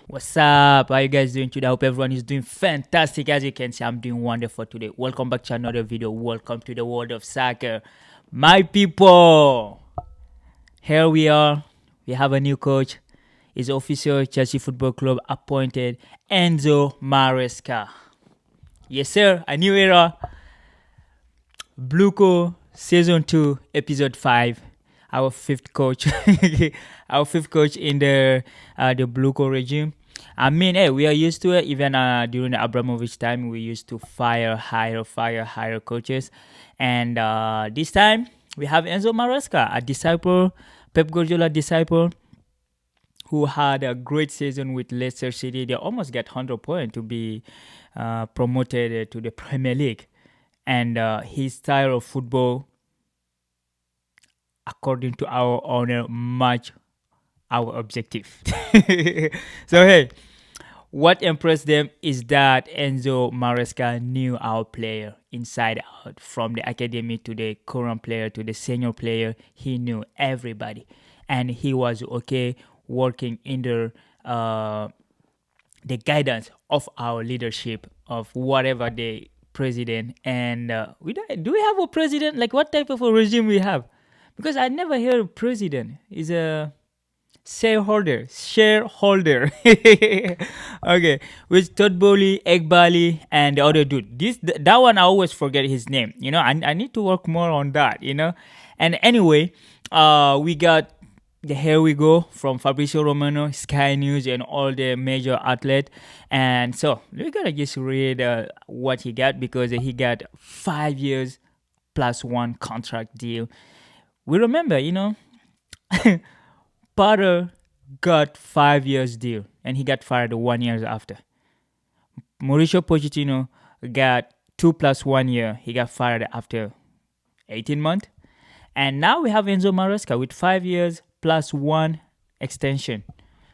What's up? How you guys doing today? I hope everyone is doing fantastic. As you can see, I'm doing wonderful today. Welcome back to another video. Welcome to the world of soccer. My people, here we are. We have a new coach. His official Chelsea Football Club appointed ENZO Maresca. Yes, sir. A new era. Bluco Season 2, Episode 5. Our fifth coach. Our fifth coach in the Bluco regime. I mean, hey, we are used to it. Even during the Abramovich time, we used to hire coaches. And this time, we have Enzo Maresca, a disciple, Pep Guardiola disciple, who had a great season with Leicester City. They almost got 100 points to be promoted to the Premier League. And his style of football, according to our owner, match our objective. So, hey, what impressed them is that Enzo Maresca knew our player inside out, from the academy to the current player to the senior player. He knew everybody, and he was okay working under the guidance of our leadership, of whatever the president. And do we have a president? Like, what type of a regime we have? Because I never hear president is a shareholder. Okay, with Todd Bowley, Egg Bali, and the other dude. That one I always forget his name. I need to work more on that. And anyway, we got the Here We Go from Fabrizio Romano, Sky News, and all the major outlets. And so we're gonna just read what he got, because he got 5 years plus one contract deal. We remember, Potter got 5 years deal and he got fired 1 year after. Mauricio Pochettino got 2 plus 1 year. He got fired after 18 months. And now we have Enzo Maresca with 5 years plus one extension.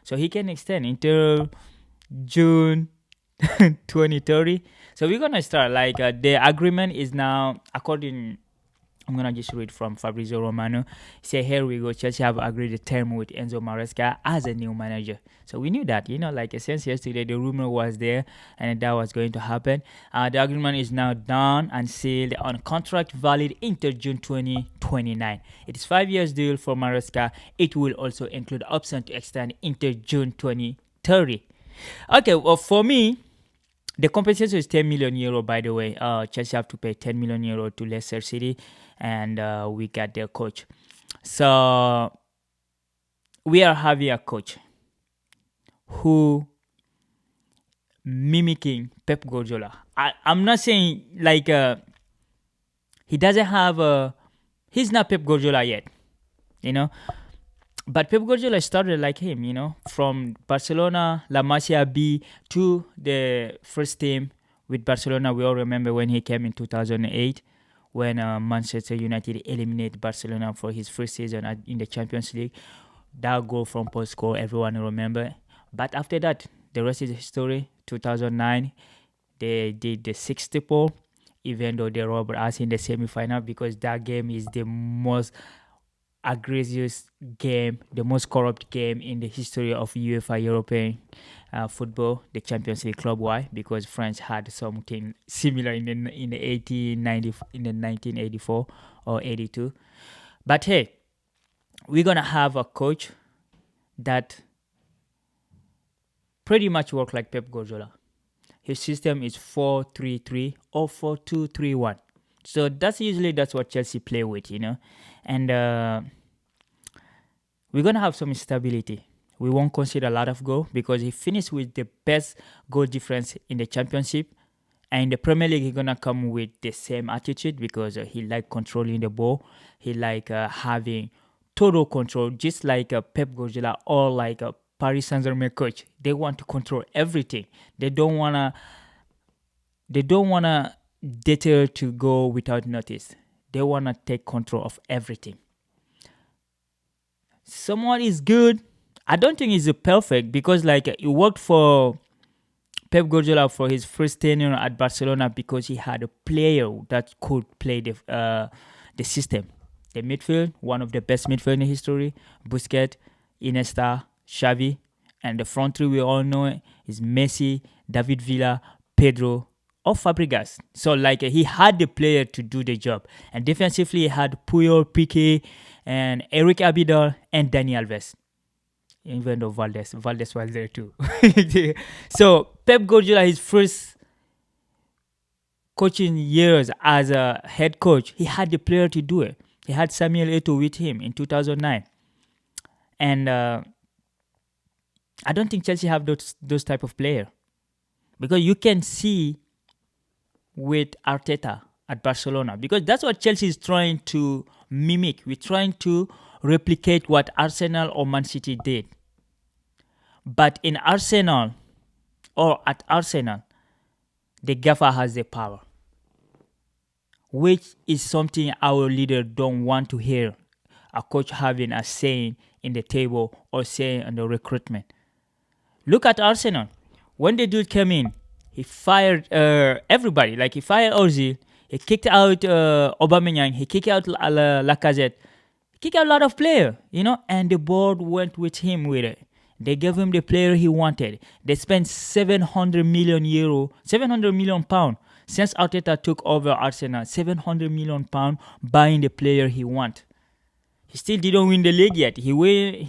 So he can extend until June 2030. So we're going to start the agreement is now, I'm going to just read from Fabrizio Romano. He said, here we go. Chelsea have agreed a term with Enzo Maresca as a new manager. So we knew that, since yesterday, the rumor was there and that was going to happen. The agreement is now done and sealed on a contract valid until June 2029. It is 5 years deal for Maresca. It will also include option to extend until June 2030. Okay, well, for me, the compensation is 10 million euro, by the way. Chelsea have to pay 10 million euro to Leicester City, and we got their coach. So we are having a coach who mimicking Pep Guardiola. I'm not saying he doesn't have he's not Pep Guardiola yet, But Pep Guardiola started like him, from Barcelona, La Masia B to the first team with Barcelona. We all remember when he came in 2008, when Manchester United eliminated Barcelona for his first season in the Champions League. That goal from Paul score, everyone remember. But after that, the rest is history. 2009, they did the 60-pole, even though they robbed us in the semi-final, because that game is the most aggressive game, the most corrupt game in the history of UEFA European football, the Champions League club. Why? Because France had something similar in the 1984 or 82. But hey, we're gonna have a coach that pretty much work like Pep Guardiola. His system is 4-3-3 or 4-2-3-1. So that's what Chelsea play with, And we're going to have some stability. We won't concede a lot of goal because he finished with the best goal difference in the championship. And in the Premier League, he's going to come with the same attitude, because he like controlling the ball. He like having total control, just like Pep Guardiola or like a Paris Saint-Germain coach. They want to control everything. They don't want to detail to go without notice. They want to take control of everything. Someone is good. I don't think he's perfect, because he worked for Pep Guardiola for his first tenure at Barcelona because he had a player that could play the system. The midfield, one of the best midfield in history, Busquets, Iniesta, Xavi, And the front three we all know is Messi, David Villa, Pedro, or Fabregas. So like he had the player to do the job. And defensively he had Puyol, Piqué, and Eric Abidal and Dani Alves. Even though Valdez was there too. So Pep Guardiola, his first coaching years as a head coach, he had the player to do it. He had Samuel Eto'o with him in 2009. And I don't think Chelsea have those type of player. Because you can see with Arteta at Barcelona. Because that's what Chelsea is trying to mimic. We're trying to replicate what Arsenal or Man City did. But in Arsenal, or at Arsenal, the GAFA has the power, which is something our leader don't want to hear a coach having a saying in the table or saying in the recruitment. Look at Arsenal. When the dude came in, he fired everybody. Like he fired Ozil, he kicked out Aubameyang, he kicked out Lacazette, he kicked out a lot of players, and the board went with him with it. They gave him the player he wanted. They spent 700 million pounds since Arteta took over Arsenal. 700 million pounds buying the player he wanted. He still didn't win the league yet. He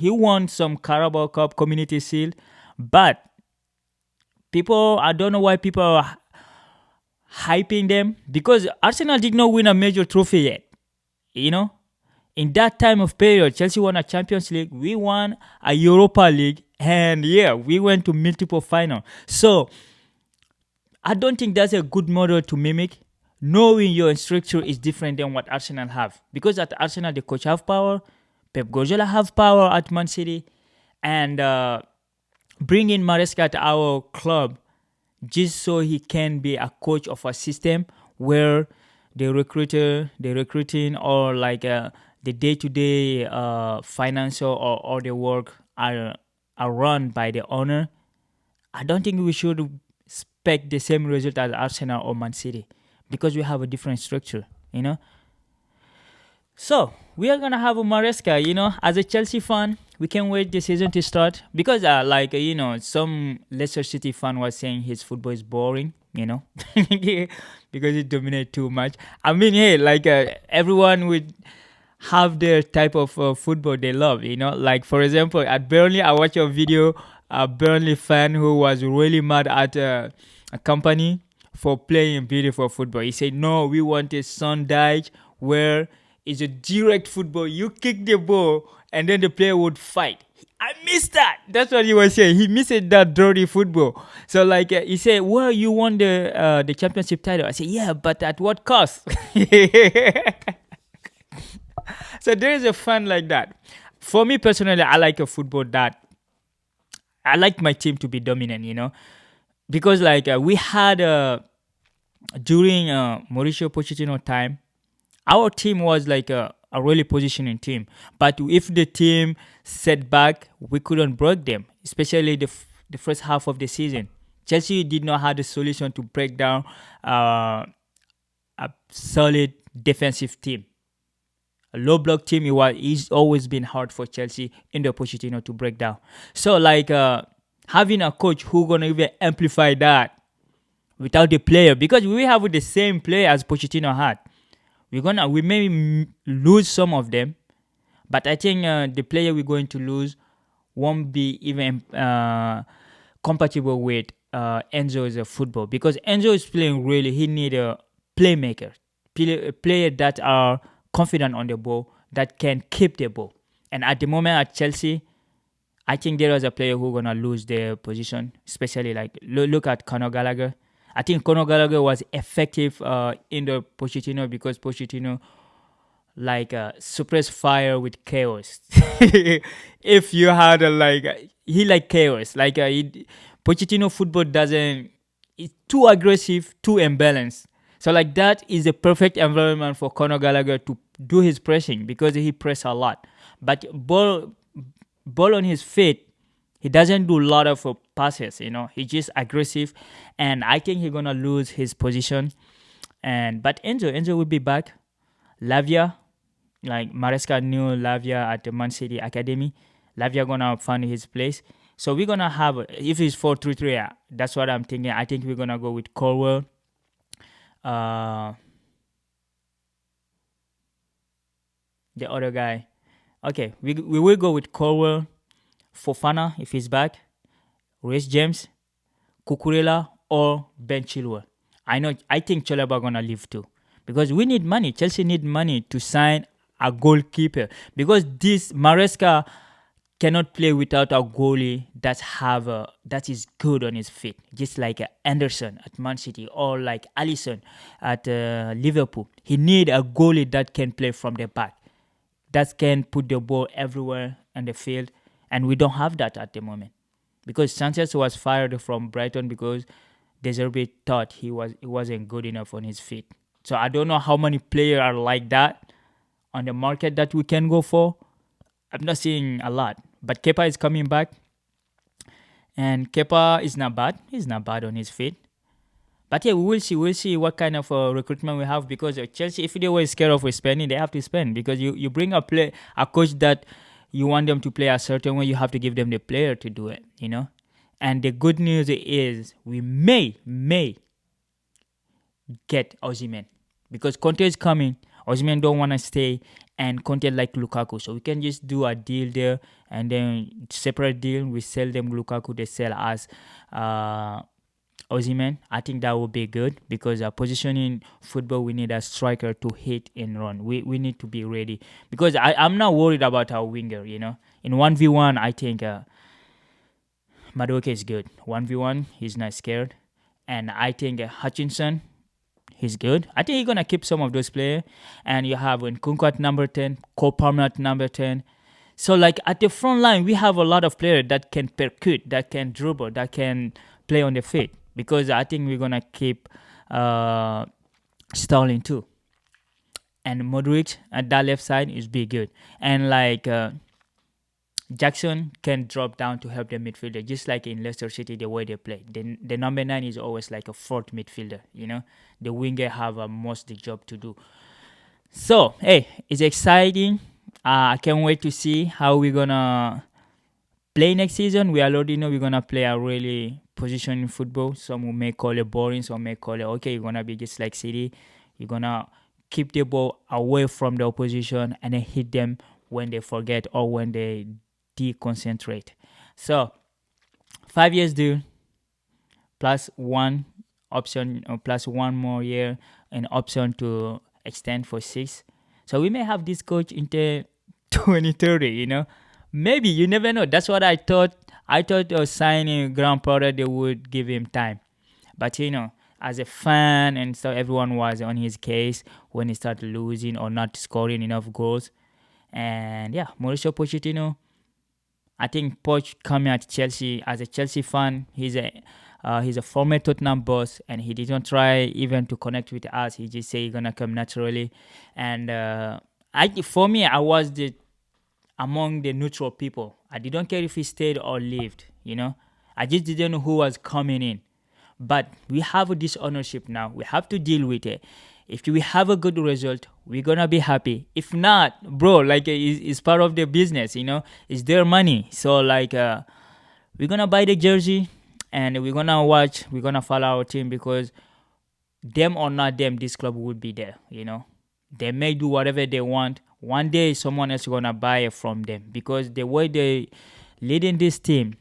won some Carabao Cup, Community Shield, but I don't know why people are hyping them, because Arsenal did not win a major trophy yet. In that time of period, Chelsea won a Champions League, we won a Europa League, and we went to multiple finals. So I don't think that's a good model to mimic. Knowing your structure is different than what Arsenal have. Because at Arsenal, the coach have power, Pep Guardiola have power at Man City, and bringing Maresca to our club just so he can be a coach of a system where the recruiting, or like the day-to-day financial or the work are run by the owner. I don't think we should expect the same result as Arsenal or Man City, because we have a different structure, So we are gonna have a Maresca, as a Chelsea fan, we can't wait the season to start, because some Leicester City fan was saying his football is boring, because he dominates too much. I mean, hey, everyone would have their type of football they love, Like, for example, at Burnley, I watched a video, a Burnley fan who was really mad at a company for playing beautiful football. He said, no, we want a Sunday where it's a direct football. You kick the ball and then the player would fight. I missed that. That's what he was saying. He missed that dirty football. So he said, well, you won the championship title. I said, yeah, but at what cost? So there is a fun like that. For me personally, I like a football that I like my team to be dominant, because we had during Mauricio Pochettino time, our team was like a really positioning team. But if the team set back, we couldn't break them, especially the first half of the season. Chelsea did not have the solution to break down a solid defensive team. A low block team, it's always been hard for Chelsea in the Pochettino to break down. So having a coach who gonna even amplify that without the player, because we have the same player as Pochettino had. We may lose some of them, but I think the player we're going to lose won't be even compatible with Enzo's football, because Enzo is playing really. He need a playmaker, a player that are confident on the ball, that can keep the ball. And at the moment at Chelsea, I think there was a player who's gonna lose their position, especially look at Conor Gallagher. I think Conor Gallagher was effective in the Pochettino, because Pochettino suppress fire with chaos. If you had he like chaos. Pochettino football it's too aggressive, too imbalanced. So that is the perfect environment for Conor Gallagher to do his pressing, because he press a lot. But ball on his feet, he doesn't do a lot of passes, He's just aggressive, and I think he's gonna lose his position. But Enzo will be back. Lavia, Maresca knew Lavia at the Man City Academy. Lavia gonna find his place. So we're gonna have if it's 4-3-3. That's what I'm thinking. I think we're gonna go with Colwell. Uh, the other guy. Okay, we will go with Colwell, Fofana if he's back, Reece James, Kukurela, or Ben Chilwell. I think Chalobah gonna leave too because we need money. Chelsea need money to sign a goalkeeper because this Maresca cannot play without a goalie that is good on his feet, just like Anderson at Man City or like Alisson at Liverpool. He need a goalie that can play from the back, that can put the ball everywhere on the field, and we don't have that at the moment because Sanchez was fired from Brighton because De Zerbi thought he wasn't good enough on his feet. So I don't know how many players are like that on the market that we can go for. I'm not seeing a lot, but Kepa is coming back, and Kepa is not bad. He's not bad on his feet. But yeah, we will see. We'll see what kind of recruitment we have because Chelsea, if they were scared of spending, they have to spend because you bring a coach that you want them to play a certain way, you have to give them the player to do it, you know. And the good news is we may get Osimhen because Conte is coming. Osimhen don't want to stay, and Conte like Lukaku, so we can just do a deal there and then separate deal. We sell them Lukaku, they sell us Osimhen. I think that would be good because our position in football, we need a striker to hit and run. We need to be ready because I'm not worried about our winger. You know, in 1v1, I think Madueke is good. 1v1, he's not scared, and I think Hutchinson, he's good. I think he's gonna keep some of those players. And you have Nkunku at number 10, Cole Palmer at number 10. So like at the front line, we have a lot of players that can percute, that can dribble, that can play on the feet. Because I think we're gonna keep Sterling too. And Modric at that left side is be good. And like Jackson can drop down to help the midfielder, just like in Leicester City, the way they play. The number 9 is always like a fourth midfielder, you know. The winger have most the job to do. So, hey, it's exciting. I can't wait to see how we're going to play next season. We already know we're going to play a really positioning football. Some may call it boring, some may call it, okay, you're going to be just like City. You're going to keep the ball away from the opposition and then hit them when they forget or when they deconcentrate. So 5 years deal plus one option or plus one more year, an option to extend for 6. So we may have this coach into 2030, you know. Maybe, you never know. That's what I thought. I thought signing Graham Potter, they would give him time. But, you know, as a fan and so everyone was on his case when he started losing or not scoring enough goals. And yeah, Mauricio Pochettino, I think Poch coming at Chelsea as a Chelsea fan, he's a former Tottenham boss, and he didn't try even to connect with us. He just said he's gonna come naturally, and for me, I was among the neutral people. I didn't care if he stayed or left. You know, I just didn't know who was coming in. But we have this ownership now. We have to deal with it. If we have a good result, we're gonna be happy. If not, bro, like it's part of the business, you know. It's their money, so like we're gonna buy the jersey and we're gonna watch. We're gonna follow our team because them or not them, this club will be there. You know, they may do whatever they want. One day, someone else is gonna buy it from them because the way they leading this team,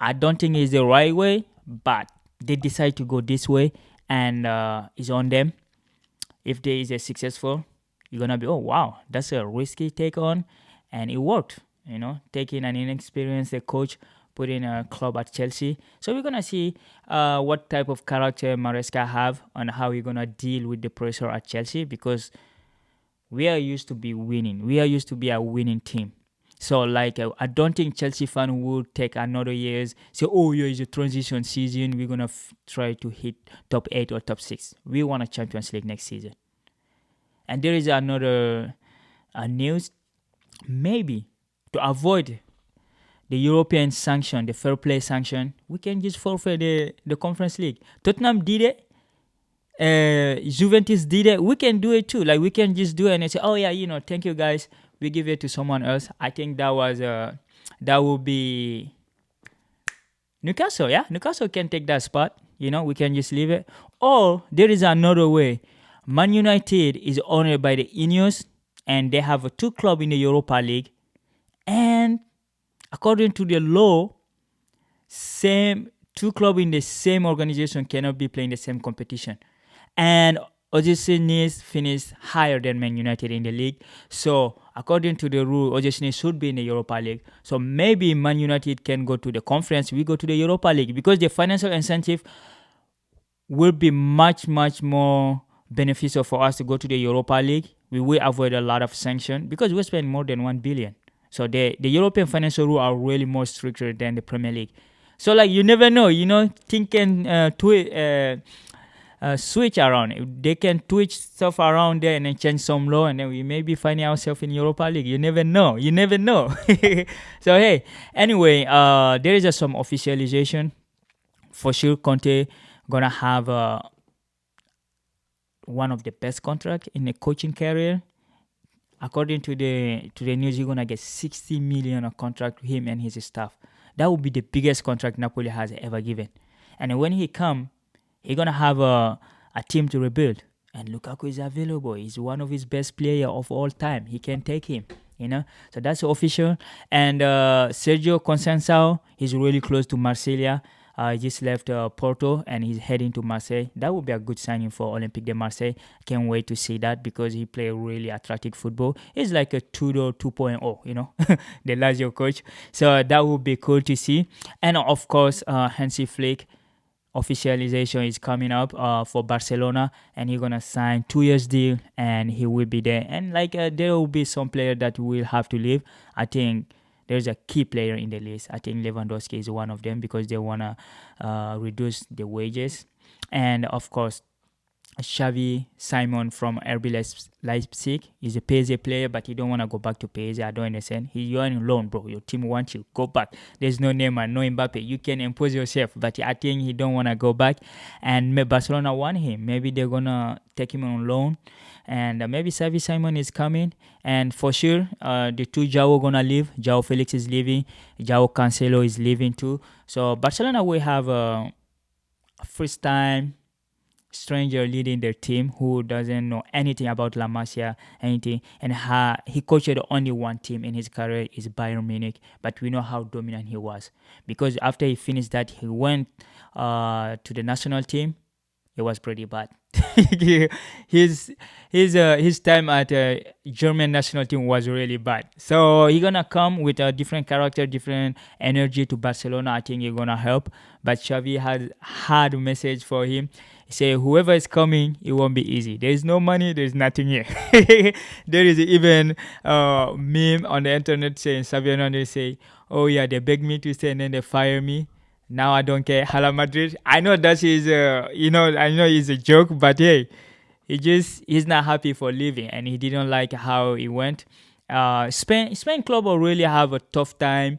I don't think is the right way, but they decide to go this way, and it's on them. If there is a successful, you're going to be, oh, wow, that's a risky take on. And it worked, you know, taking an inexperienced coach, putting a club at Chelsea. So we're going to see what type of character Maresca have and how we're going to deal with the pressure at Chelsea because we are used to be winning. We are used to be a winning team. So, like, I don't think Chelsea fan would take another years, say, oh, yeah, it's a transition season. We're going to try to hit top 8 or top 6. We want a Champions League next season. And there is another news. Maybe to avoid the European sanction, the fair play sanction, we can just forfeit the Conference League. Tottenham did it. Juventus did it. We can do it too. Like, we can just do it and say, oh, yeah, you know, thank you, guys. We give it to someone else. I think that would be Newcastle, yeah, Newcastle can take that spot. We can just leave it. Or there is another way. Man United is owned by the Ineos, and they have two clubs in the Europa League. And according to the law, same two clubs in the same organization cannot be playing the same competition. And Ojesini finished higher than Man United in the league. So according to the rule, Ojesini should be in the Europa League. So maybe Man United can go to the conference. We go to the Europa League because the financial incentive will be much, much more beneficial for us to go to the Europa League. We will avoid a lot of sanction because we spend more than 1 billion. So the European financial rules are really more stricter than the Premier League. So like you never know, things can switch around. They can twitch stuff around there and then change some law, and then we may be finding ourselves in Europa League. You never know. So hey, anyway, there is some officialization. For sure, Conte gonna have one of the best contract in the coaching career. According to the news, he's gonna get 60 million a contract to him and his staff. That would be the biggest contract Napoli has ever given. And when he come, he's gonna have a team to rebuild. And Lukaku is available. He's one of his best players of all time. He can take him. So that's official. And Sergio Conceição, he's really close to Marseille. He just left Porto and he's heading to Marseille. That would be a good signing for Olympique de Marseille. Can't wait to see that because he plays really attractive football. He's like a Tudor 2.0, the Lazio coach. So that would be cool to see. And of course, Hansi Flick officialization is coming up for Barcelona, and he's gonna sign 2 years deal, and he will be there. And there will be some player that will have to leave. I think there's a key player in the list. I think Lewandowski is one of them because they wanna reduce the wages, and of course Xavi Simon from RB Leipzig is a PSG player, but he don't want to go back to PSG. I don't understand. You're on loan, bro. Your team wants you. Go back. There's no Neymar, no Mbappe. You can impose yourself, but I think he don't want to go back. And Barcelona want him. Maybe they're going to take him on loan. And maybe Xavi Simon is coming. And for sure, the two João going to leave. João Felix is leaving. João Cancelo is leaving too. So Barcelona will have a first time stranger leading their team who doesn't know anything about La Masia, anything, and he coached only one team in his career is Bayern Munich, but we know how dominant he was because after he finished that, he went to the national team. It was pretty bad. his time at German national team was really bad. So he's gonna come with a different character, different energy to Barcelona. I think he's gonna help. But Xavi has had a message for him. He said, whoever is coming, it won't be easy. There is no money, there is nothing here. There is even a meme on the internet saying, Xavi Hernandez say, oh yeah, they begged me to stay and then they fire me. Now I don't care. Hala Madrid. I know that is, I know it's a joke, but hey, he's not happy for leaving, and he didn't like how it went. Spain club will really have a tough time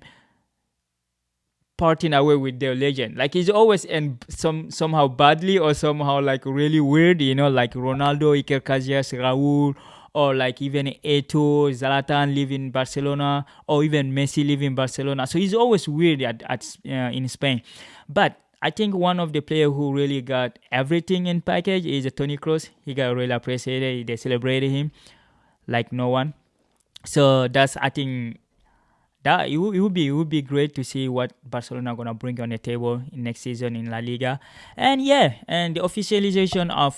parting away with their legend. Like he's always in somehow badly or somehow like really weird. Like Ronaldo, Iker Casillas, Raúl. Or like even Eto'o, Zlatan live in Barcelona, or even Messi live in Barcelona. So he's always weird in Spain. But I think one of the players who really got everything in package is Toni Kroos. He got really appreciated. They celebrated him like no one. So that's, I think, that it would be great to see what Barcelona are gonna bring on the table in next season in La Liga. And the officialization of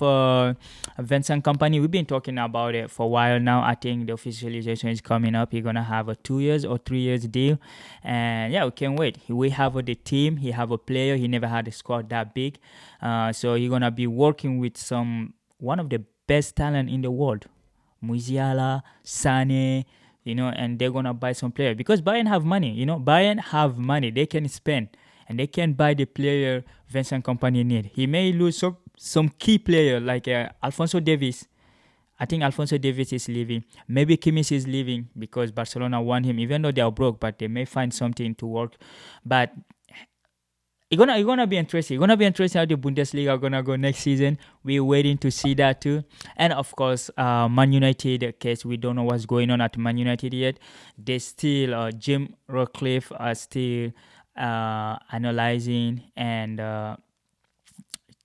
Vincent Kompany, we've been talking about it for a while now. I think the officialization is coming up. He's gonna have a 2 years or 3 years deal, and we can't wait. He will have the team. He have a player. He never had a squad that big, so he's gonna be working with one of the best talent in the world, Musiala, Sane. And they're gonna buy some player because Bayern have money. Bayern have money. They can spend and they can buy the player Vincent Kompany need. He may lose some key player like Alphonso Davies. I think Alphonso Davies is leaving. Maybe Kimmich is leaving because Barcelona want him, even though they are broke. But they may find something to work. But it's gonna be interesting. It's gonna be interesting how the Bundesliga gonna go next season. We're waiting to see that too. And of course, Man United case, we don't know what's going on at Man United yet. They still Jim Ratcliffe are still analyzing and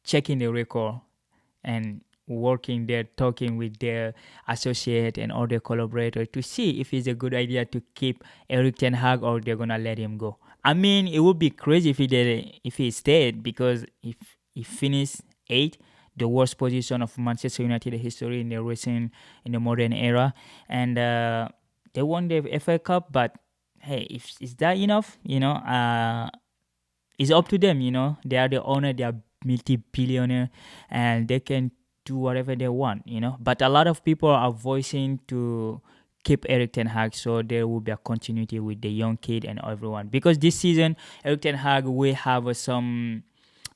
checking the record and working there, talking with their associate and other collaborators to see if it's a good idea to keep Eric Ten Hag or they're gonna let him go. I mean, it would be crazy if he did, if he stayed, because if he finished eighth, the worst position of Manchester United history in the modern era, and they won the FA Cup. But hey, if is that enough, it's up to them. They are the owner, they are multi-billionaire, and they can do whatever they want. But a lot of people are voicing to keep Eric Ten Hag, so there will be a continuity with the young kid and everyone. Because this season, Eric Ten Hag will have some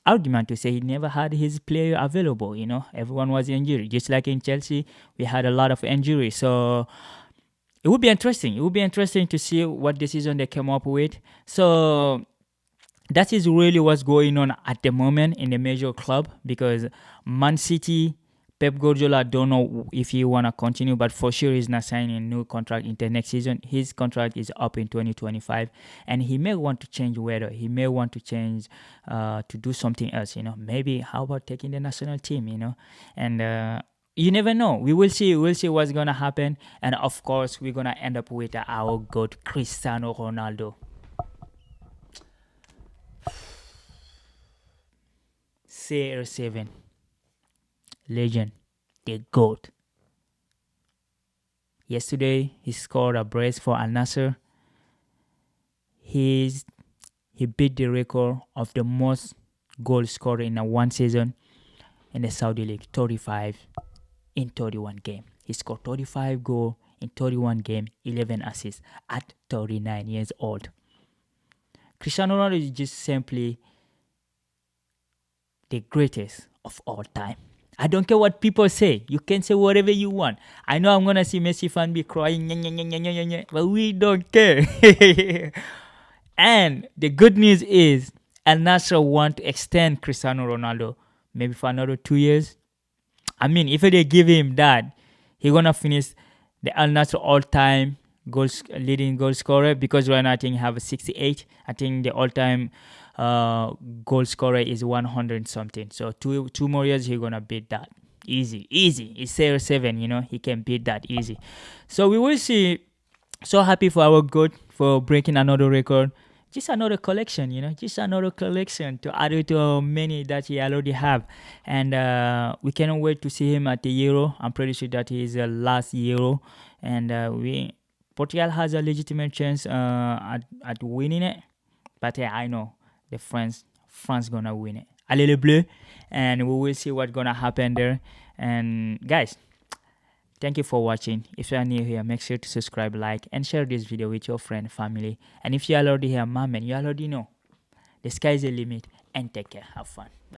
argument to say he never had his player available. Everyone was injured. Just like in Chelsea, we had a lot of injuries. So it would be interesting. It would be interesting to see what decision they came up with. So that is really what's going on at the moment in the major club, because Man City, Pep Guardiola, don't know if he want to continue, but for sure he's not signing a new contract into next season. His contract is up in 2025, and he may want to change weather. He may want to change to do something else, Maybe how about taking the national team, And you never know. We will see. We'll see what's going to happen. And of course, we're going to end up with our GOAT, Cristiano Ronaldo. CR7 legend, the GOAT. Yesterday, he scored a brace for Al Nassr. He beat the record of the most goals scored in a one season in the Saudi League, 35 in 31 games. He scored 35 goals in 31 games, 11 assists at 39 years old. Cristiano Ronaldo is just simply the greatest of all time. I don't care what people say. You can say whatever you want. I know I'm going to see Messi fan be crying, but we don't care. And the good news is Al Nassr want to extend Cristiano Ronaldo maybe for another 2 years. I mean, if they give him that, he's going to finish the Al Nassr all-time leading goal scorer, because right now I think he have 68. I think the all-time goal scorer is 100 something. So two more years he's gonna beat that easy. It's CR7, he can beat that easy. So we will see. So happy for our GOAT for breaking another record. Just another collection, just another collection to add to many that he already have. And we cannot wait to see him at the Euro. I'm pretty sure that he is the last Euro, and Portugal has a legitimate chance at winning it. But I know the France gonna win it. Allez les Bleus, and we will see what's gonna happen there. And guys, thank you for watching. If you are new here, make sure to subscribe, like, and share this video with your friend, family. And if you are already here, my man, you already know the sky is the limit. And take care. Have fun.